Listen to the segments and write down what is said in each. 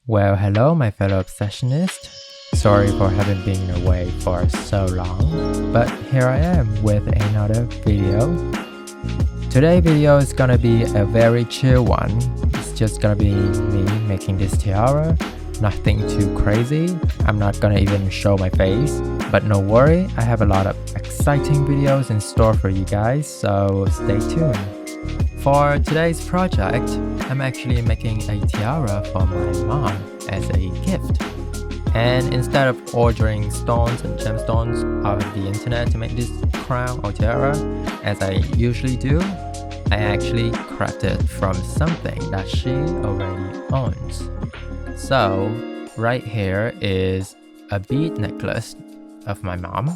Well, hello my fellow obsessionists. Sorry for having been away for so long, but here I am with another video. Today's video is gonna be a very chill one. It's just gonna be me making this tiara. Nothing too crazy. I'm not gonna even show my face, but no worry, I have a lot of exciting videos in store for you guys, so stay tuned. For today's project, I'm actually making a tiara for my mom as a gift. And instead of ordering stones and gemstones off the internet to make this crown or tiara, as I usually do, I actually crafted from something that she already owns. So, right here is a bead necklace of my mom,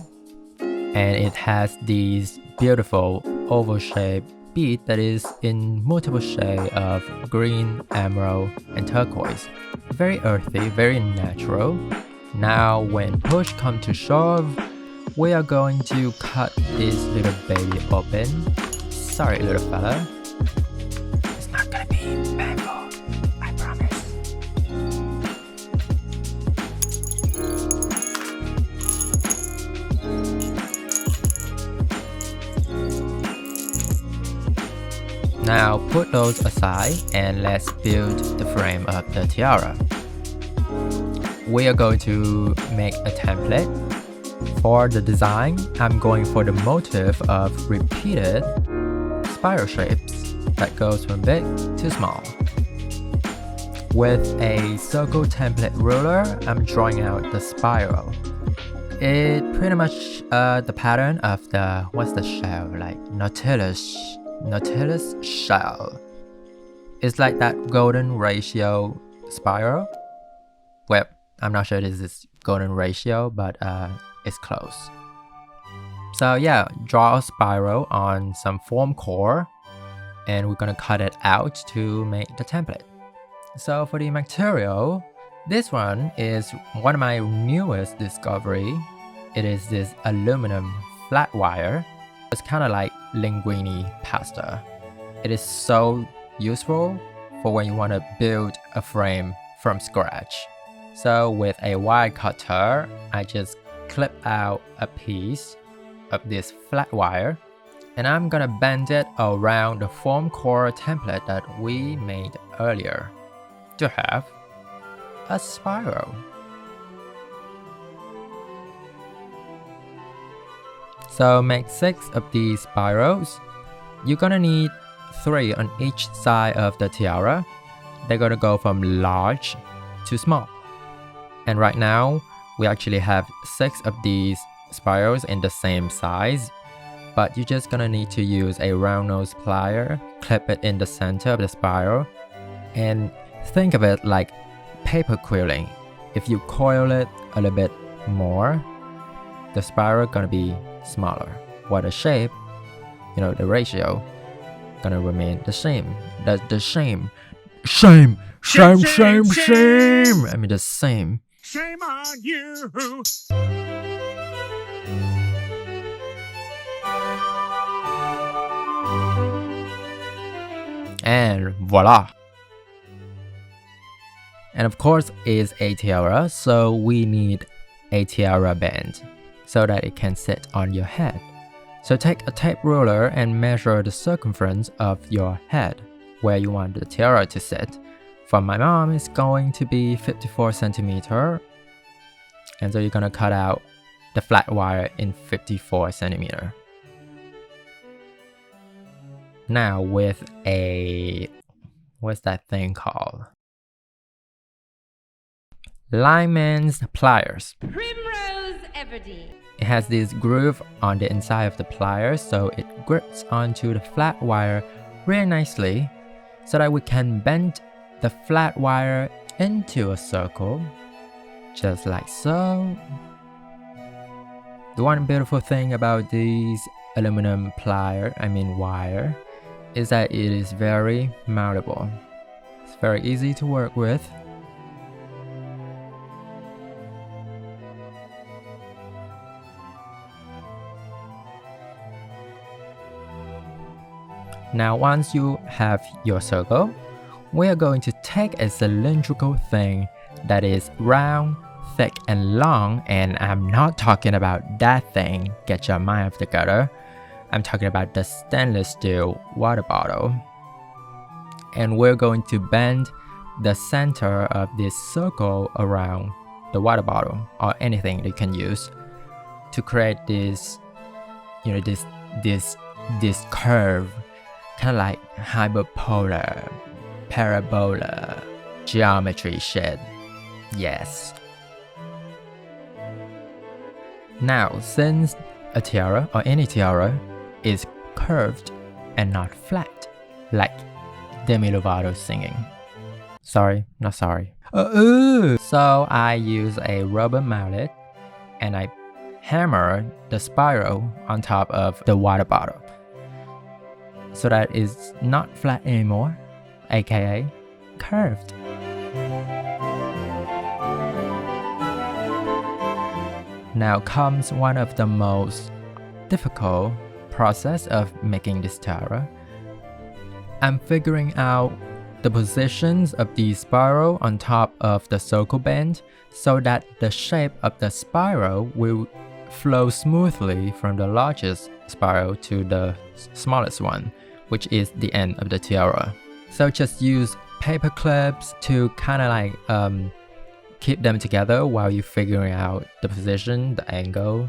and it has these beautiful oval-shaped bead that is in multiple shades of green, emerald, and turquoise. Very earthy, very natural. Now when push comes to shove, we are going to cut this little baby open. Sorry little fella. It's not gonna be painful, I promise. Now put those aside and let's build the frame of the tiara. We are going to make a template. For the design, I'm going for the motif of repeated spiral shapes that goes from big to small. With a circle template ruler, I'm drawing out the spiral. It pretty much the pattern of the, what's the shell, like Nautilus shell. It's like that golden ratio spiral. Well, I'm not sure this is golden ratio, but it's close. So yeah, draw a spiral on some foam core, and we're gonna cut it out to make the template. So for the material, this one is one of my newest discovery. It is this aluminum flat wire. It's kind of like linguine pasta. It is so useful for when you want to build a frame from scratch. So with a wire cutter, I just clip out a piece of this flat wire, and I'm gonna bend it around the foam core template that we made earlier to have a spiral. So make 6 of these spirals. You're gonna need 3 on each side of the tiara. They're gonna go from large to small. And right now, we actually have 6 of these spirals in the same size. But you're just gonna need to use a round nose plier, clip it in the center of the spiral, and think of it like paper quilling. If you coil it a little bit more, the spiral gonna be smaller, while the shape, the ratio, gonna remain the same. The same. I mean the same. Shame on you. And voila. And of course, it's a tiara, so we need a tiara band so that it can sit on your head. So take a tape ruler and measure the circumference of your head where you want the tiara to sit. For my mom, it's going to be 54 centimeter. And so you're gonna cut out the flat wire in 54 centimeter. Now with a, what's that thing called? Lineman's pliers. Primrose Everdeen. It has this groove on the inside of the pliers, so it grips onto the flat wire really nicely so that we can bend the flat wire into a circle, just like so. The one beautiful thing about these aluminum wire, is that it is very malleable. It's very easy to work with. Now once you have your circle, we are going to take a cylindrical thing that is round, thick, and long, and I'm not talking about that thing, get your mind off the gutter. I'm talking about the stainless steel water bottle. And we're going to bend the center of this circle around the water bottle or anything you can use to create this, this curve, kind of like hyperbola, parabola, geometry shit. Yes. Now, since a tiara or any tiara is curved and not flat, like Demi Lovato singing. Sorry, not sorry. So I use a rubber mallet and I hammer the spiral on top of the water bottle so that it's not flat anymore, aka curved. Now comes one of the most difficult process of making this tiara. I'm figuring out the positions of the spiral on top of the circle band so that the shape of the spiral will flow smoothly from the largest spiral to the smallest one, which is the end of the tiara. So just use paper clips to kind of like keep them together while you're figuring out the position, the angle,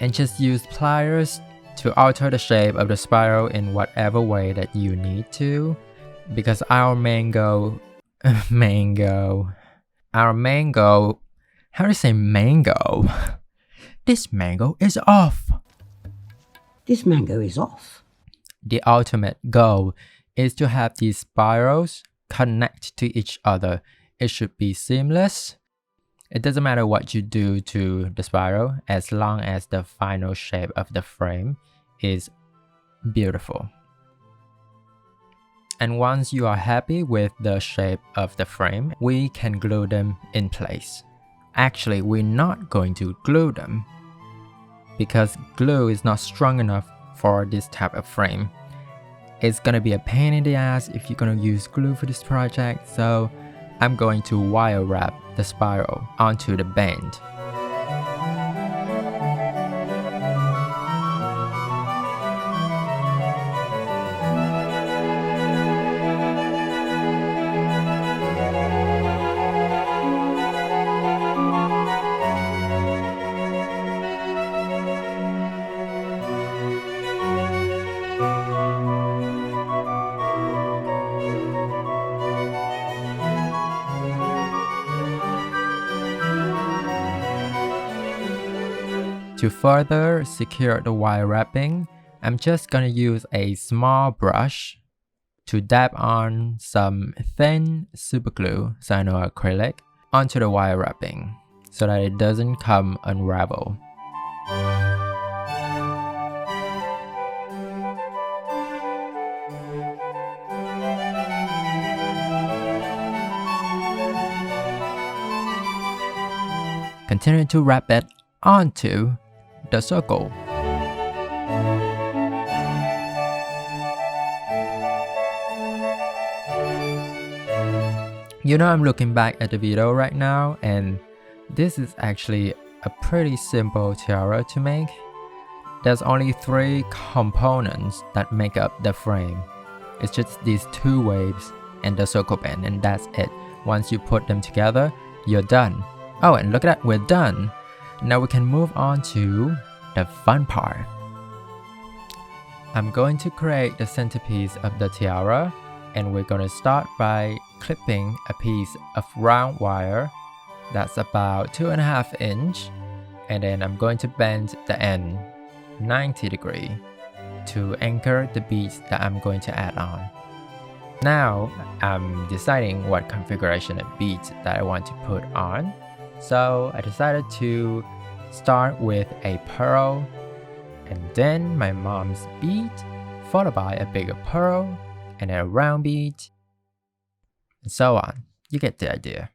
and just use pliers to alter the shape of the spiral in whatever way that you need to, because our main goal, how do you say mango? This mango is off. This mango is off. The ultimate goal is to have these spirals connect to each other. It should be seamless. It doesn't matter what you do to the spiral as long as the final shape of the frame is beautiful. And once you are happy with the shape of the frame, we can glue them in place. Actually, we're not going to glue them because glue is not strong enough for this type of frame. It's gonna be a pain in the ass if you're gonna use glue for this project, so I'm going to wire wrap the spiral onto the band. To further secure the wire wrapping, I'm just gonna use a small brush to dab on some thin superglue cyanoacrylate onto the wire wrapping so that it doesn't come unravel. Continue to wrap it onto the circle. You know, I'm looking back at the video right now, and this is actually a pretty simple tiara to make. There's only 3 components that make up the frame. It's just these 2 waves and the circle band, and that's it. Once you put them together, you're done. Oh, and look at that, we're done. Now we can move on to the fun part. I'm going to create the centerpiece of the tiara, and we're going to start by clipping a piece of round wire that's about 2.5 inch, and then I'm going to bend the end 90 degrees to anchor the beads that I'm going to add on. Now I'm deciding what configuration of beads that I want to put on. So I decided to start with a pearl, and then my mom's bead, followed by a bigger pearl, and then a round bead, and so on. You get the idea.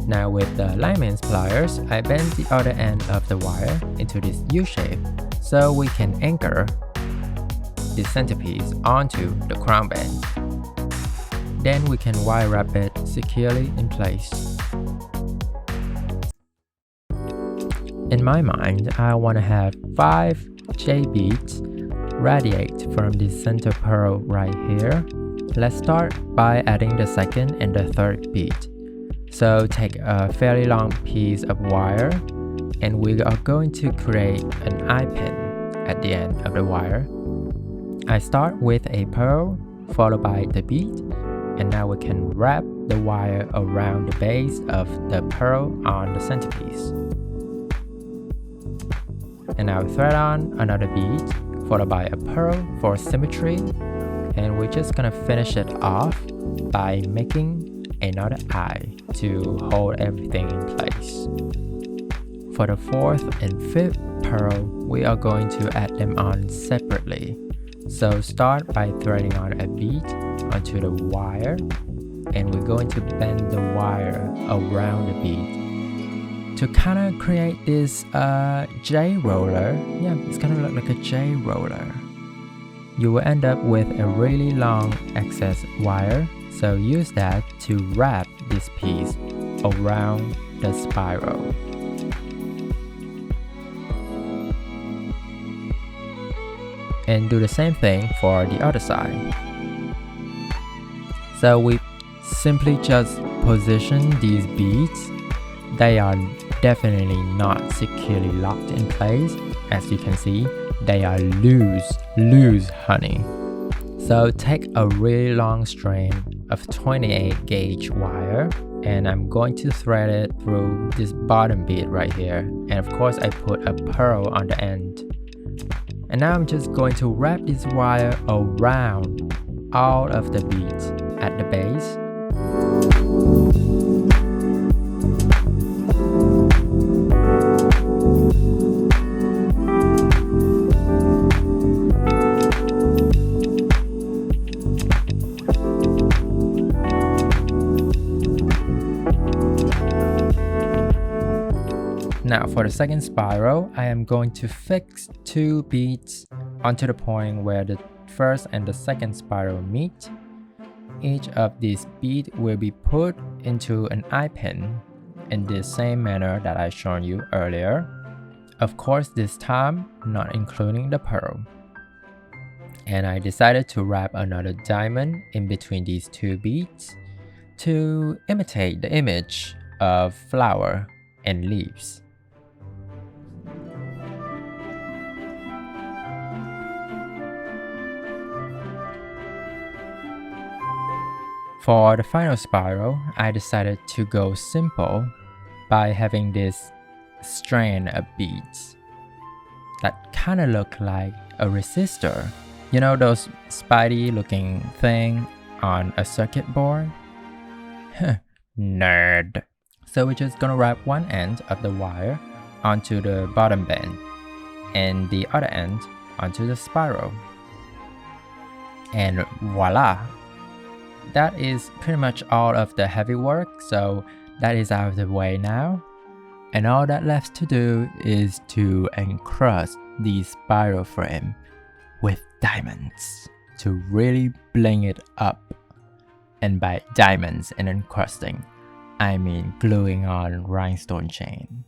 Now with the lineman's pliers, I bend the other end of the wire into this U shape so we can anchor the centerpiece onto the crown band. Then we can wire wrap it securely in place. In my mind, I want to have 5 J beads radiate from the center pearl right here. Let's start by adding the second and the third bead. So take a fairly long piece of wire and we are going to create an eye pin at the end of the wire. I start with a pearl followed by the bead, and now we can wrap the wire around the base of the pearl on the centerpiece. And now thread on another bead followed by a pearl for symmetry, and we're just gonna finish it off by making another eye to hold everything in place. For the 4th and 5th pearl, we are going to add them on separately. So start by threading on a bead onto the wire, and we're going to bend the wire around the bead to kind of create this J roller. Yeah, it's gonna look like a J roller. You will end up with a really long excess wire, so use that to wrap this piece around the spiral. And do the same thing for the other side. So we simply just position these beads. They are definitely not securely locked in place. As you can see, they are loose honey. So take a really long string of 28 gauge wire, and I'm going to thread it through this bottom bead right here. And of course I put a pearl on the end. And now I'm just going to wrap this wire around all of the beads at the base. Now for the second spiral, I am going to fix 2 beads onto the point where the first and the second spiral meet. Each of these beads will be put into an eye pin in the same manner that I shown you earlier. Of course, this time not including the pearl. And I decided to wrap another diamond in between these 2 beads to imitate the image of flower and leaves. For the final spiral, I decided to go simple by having this strand of beads that kind of look like a resistor. You know those spidey looking thing on a circuit board? Nerd. So we're just gonna wrap one end of the wire onto the bottom band and the other end onto the spiral. And voila! That is pretty much all of the heavy work, so that is out of the way now. And all that left to do is to encrust the spiral frame with diamonds to really bling it up. And by diamonds and encrusting, I mean gluing on rhinestone chain.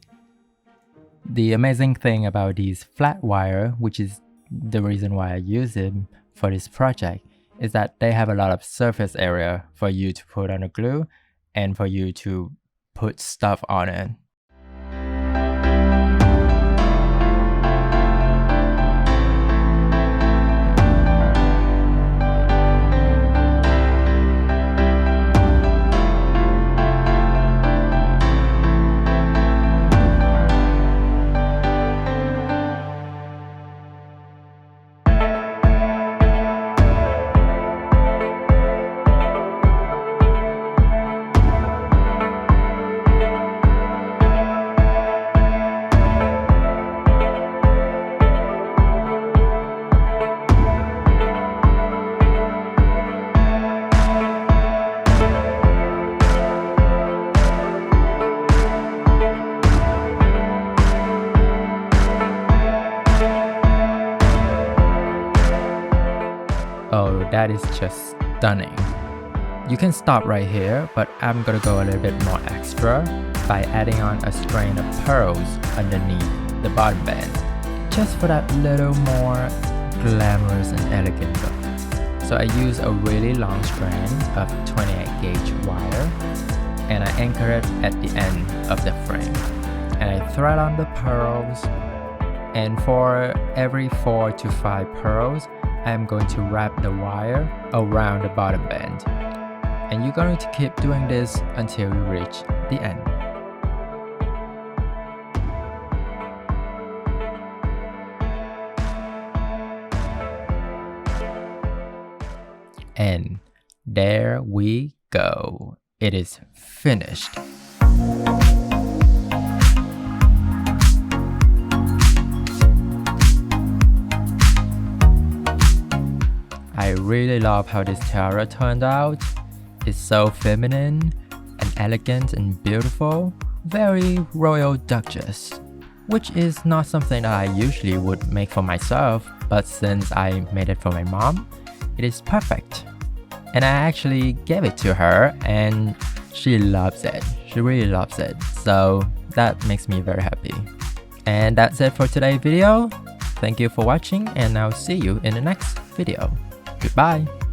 The amazing thing about these flat wire, which is the reason why I use them for this project, is that they have a lot of surface area for you to put on the glue and for you to put stuff on it. that is just stunning. You can stop right here, but I'm gonna go a little bit more extra by adding on a strain of pearls underneath the bottom band, just for that little more glamorous and elegant look. So I use a really long strand of 28 gauge wire, and I anchor it at the end of the frame. And I thread on the pearls, and for every 4 to 5 pearls, I'm going to wrap the wire around the bottom band. And you're going to keep doing this until you reach the end. And there we go. It is finished. I really love how this tiara turned out. It's so feminine and elegant and beautiful, very royal duchess, which is not something that I usually would make for myself, but since I made it for my mom, it is perfect. And I actually gave it to her and she loves it. She really loves it. So that makes me very happy. And that's it for today's video. Thank you for watching and I'll see you in the next video. Goodbye.